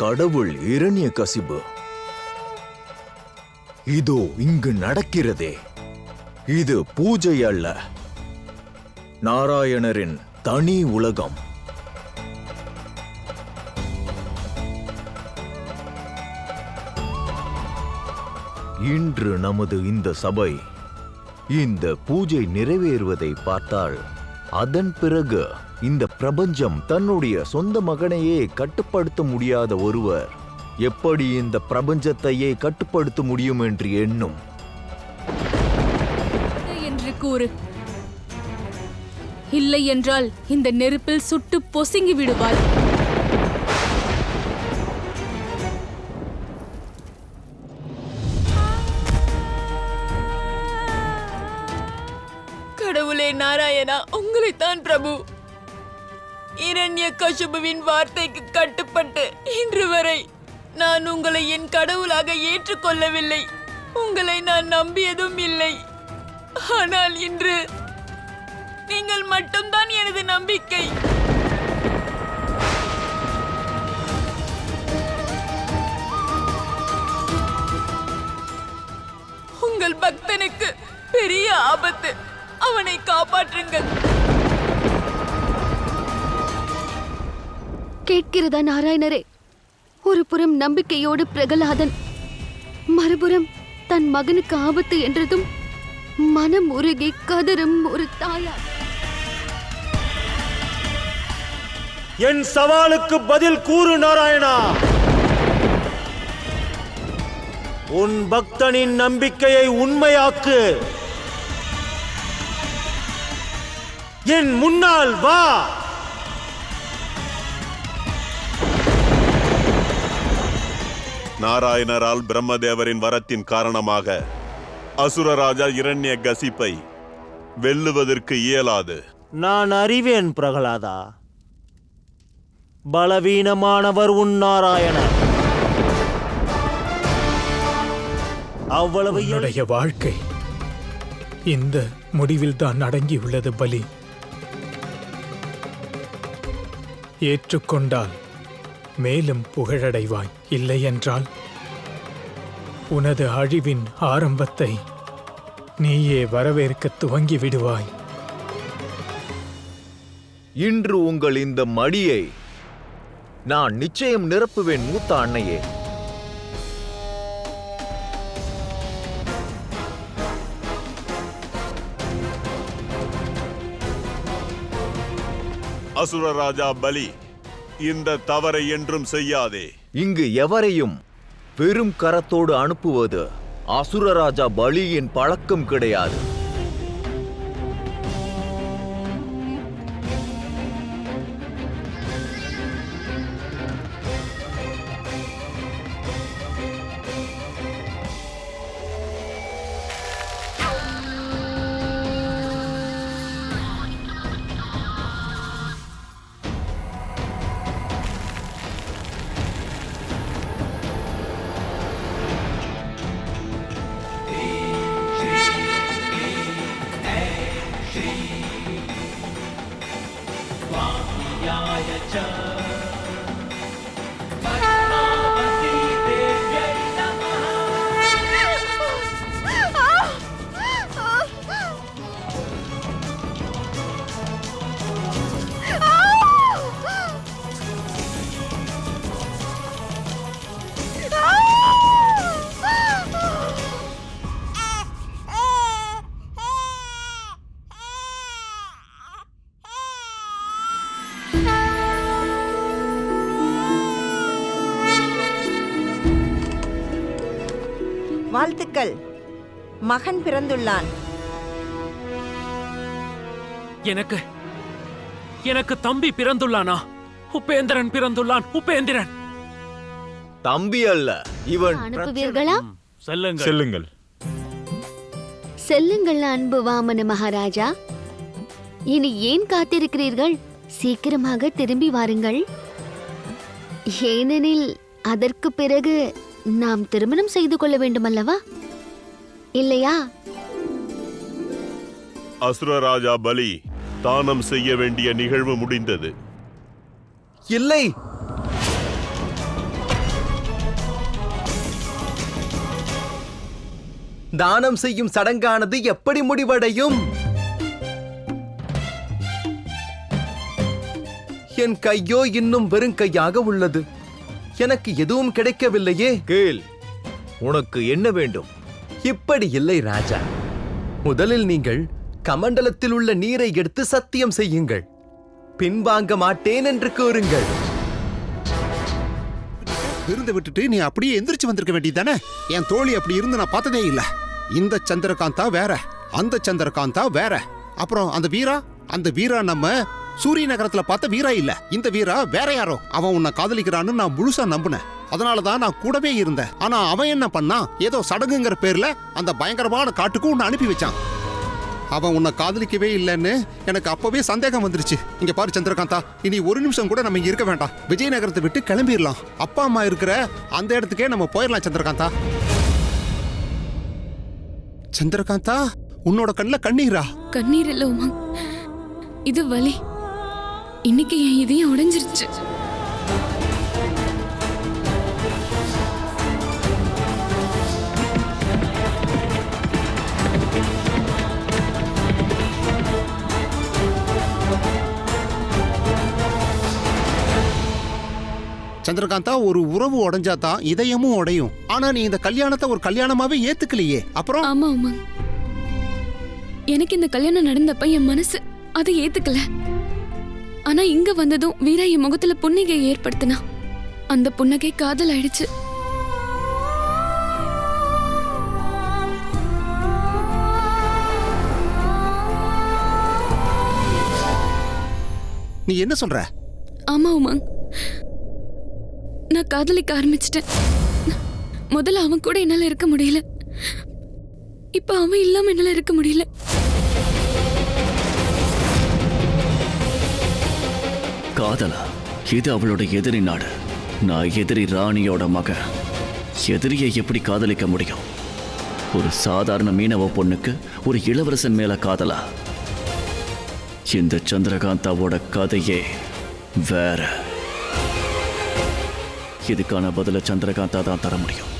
கடவுள் இரண்யகசிபு, இதோ இங்கு நடக்கிறதே, இது பூஜை அல்ல, நாராயணரின் தனி உலகம். இன்று நமது இந்த சபை இந்த பூஜை நிறைவேறுவதை பார்த்தால், அதன் பிறகு இந்த பிரபஞ்சம் தன்னுடைய சொந்த மகனையே கட்டுப்படுத்த முடியாத ஒருவர் எப்படி இந்த பிரபஞ்சத்தையே கட்டுப்படுத்த முடியும் என்று எண்ணும். என்று கூறு. இல்லை என்றால் இந்த நெருப்பில் சுட்டு பொசுங்கி விடுவார். கடவுளே நாராயணா, உங்களைத்தான் பிரபு. இரண்யகசிபுவின் வார்த்தைக்கு கட்டுப்பட்டு இன்று வரை நான் உங்களை என் கடவுளாக ஏற்றுக்கொள்ளவில்லை. உங்களை நான் நம்பியதும் இல்லை. ஆனால் இன்று நீங்கள் மட்டும்தான் எனது நம்பிக்கை. உங்கள் பக்தனுக்கு பெரிய ஆபத்து. அவனை காப்பாற்றுங்கள். கேட்கிறதா நாராயணரே? ஒரு புறம் நம்பிக்கையோடு பிரகலாதன், மறுபுறம் தன் மகனுக்கு ஆபத்து என்றதும் மனம் உருகி கதறும் ஒரு தாயார். என் சவாலுக்கு பதில் கூறு நாராயணா. உன் பக்தனின் நம்பிக்கையை உண்மையாக்கு. என் முன்னால் வா. நாராயணரால் பிரம்மதேவரின் வரத்தின் காரணமாக அசுரராஜா இரண்யகசிப்பை வெல்லுவதற்கு இயலாது. நான் அறிவேன் பிரகலாதா. பலவீனமானவர் உன் நாராயணர். அவ்வளவு என்னுடைய வாழ்க்கை இந்த முடிவில் தான் அடங்கியுள்ளது பலி. ஏற்றுக்கொண்டால் மேலும் புகழடைவாய், இல்லை என்றால் உனது அழிவின் ஆரம்பத்தை நீயே வரவேற்க துவங்கி விடுவாய். இன்று உங்கள் இந்த மடியை நான் நிச்சயம் நிரப்புவேன் மூத்த அன்னையே. அசுரராஜா பலி, இந்த தவறை என்றும் செய்யாதே. இங்கு எவரையும் பெரும் கரத்தோடு அனுப்புவது அசுரராஜா பலியின் பழக்கம் கிடையாது. வாழ்த்துக்கள், மகன் பிறந்துள்ளான். எனக்கு எனக்கு தம்பி பிறந்துள்ளானா? உபேந்திரன் பிறந்துள்ளான். உபேந்திரன் தம்பி அல்ல, இவன். அனுப்புவீர்களா? செல்லுங்கள். செல்லுங்கள் அன்பு வாமன மகாராஜா. இனி ஏன் காத்திருக்கிறீர்கள்? சீக்கிரமாக திரும்பி வாருங்கள். ஏனெனில் அதற்கு பிறகு நாம் திருமணம் செய்து கொள்ள வேண்டும் அல்லவா, இல்லையா? அசுரராஜா பலி தானம் செய்ய வேண்டிய நிகழ்வு முடிந்தது. இல்லை, தானம் செய்யும் சடங்கானது எப்படி முடிவடையும்? என் கையோ இன்னும் வெறும் கையாக உள்ளது. எனக்கு எதுவும் கிடைக்கவில்லையே. கேள், உனக்கு என்ன வேண்டும்? இப்படி இல்லை ராஜா. முதலில் நீங்கள் கமண்டலத்தில் உள்ள நீரை எடுத்து சத்தியம் செய்யுங்கள். பின்வாங்க மாட்டேன் என்று கூறுங்கள். விருந்து விட்டுட்டு நீ அப்படியே எந்திரிச்சு வந்திருக்க வேண்டியதானே? என் தோழி அப்படி இருந்து நான் பார்த்ததே இல்ல. இந்த சந்திரகாந்தா வேற, அந்த சந்திரகாந்தா வேற. அப்புறம் அந்த வீரா நம்ம சூரிய நகரத்துல பார்த்த வீரா இல்ல. இந்த வீரா வேற யாரோ. அவன் உன்னை காதலிக்கிறான்னு நான் முழுசா நம்பினேன். அதனாலதான் நான் கூடவே இருந்தேன். ஆனா அவன் என்ன பண்ணான்? ஏதோ சடங்குங்கிற பேர்ல அந்த பயங்கரமான காட்டுக்கு உன்னை அனுப்பி வச்சான். அவன் உன்னை காதலிக்கவே இல்லைன்னு எனக்கு அப்பவே சந்தேகம் வந்துருச்சு. இங்க பாரு சந்திரகாந்தா, இனி ஒரு நிமிஷம் கூட நம்ம இங்க இருக்க வேண்டாம். விஜயநகரத்தை விட்டு கிளம்பிடலாம். அப்பா அம்மா இருக்கிற அந்த இடத்துக்கே நம்ம போயிடலாம். சந்திரகாந்தா, சந்திரகாந்தா, உன்னோட கண்ணுல கண்ணீரா? கண்ணீர் இல்ல உமா, இது வலி. இன்னைக்கு என் இதயம் உடைஞ்சிருச்சு. சந்திரகாந்தா, ஒரு உறவு உடைஞ்சாதான் இதயமும் உடையும். ஆனா நீ இந்த கல்யாணத்தை ஒரு கல்யாணமாவே ஏத்துக்கலையே. அப்புறம்? ஆமா உமா, எனக்கு இந்த கல்யாணம் நடந்தப்ப என் மனசு அதை ஏத்துக்கல. ஆனா இங்க வந்ததும் வீரா என் முகத்துல புன்னகை ஏற்படுத்தினா. அந்த புன்னகை காதல் ஆயிடுச்சு. நீ என்ன சொல்ற? ஆமா உமாங், நான் காதலிக்க ஆரம்பிச்சிட்டேன். முதல்ல அவன் கூட என்னால இருக்க முடியல. இப்ப அவன் இல்லாம என்னால இருக்க முடியல. காதலா? இது அவளோட எதிரி நாடு. நான் எதிரி ராணியோட மகன். எதிரியை எப்படி காதலிக்க முடியும்? ஒரு சாதாரண மீனவ பொண்ணுக்கு ஒரு இளவரசன் மேல காதலா? இந்த சந்திரகாந்தாவோட கதையே வேற. இதுக்கான பதில சந்திரகாந்தா தான் தர முடியும்.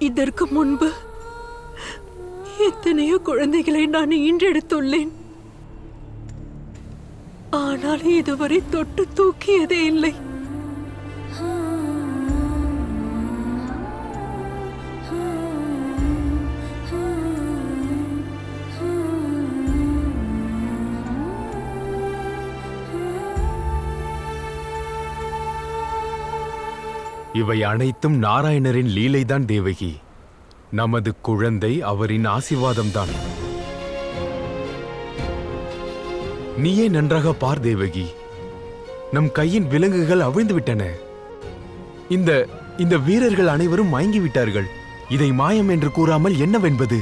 இதற்கு முன்பு எத்தனையோ குழந்தைகளை நான் ஈன்றெடுத்துள்ளேன். ஆனால் இதுவரை தொட்டு தூக்கியதே இல்லை. இவை அனைத்தும் நாராயணரின் லீலைதான் தேவகி. நமது குழந்தை அவரின் ஆசீர்வாதம்தான். நீயே நன்றாக பார் தேவகி, நம் கையின் விலங்குகள் அவிழ்ந்து விட்டன. இந்த வீரர்கள் அனைவரும் மயங்கி விட்டார்கள். இதை மாயம் என்று கூறாமல் என்னவென்பது?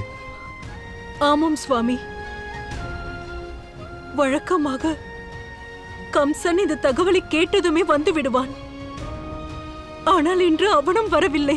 ஆமாம் சுவாமி, வழக்கமாக கம்சன் இந்த தகவலை கேட்டதுமே வந்து விடுவான். ஆனால் இன்று அவனும் வரவில்லை.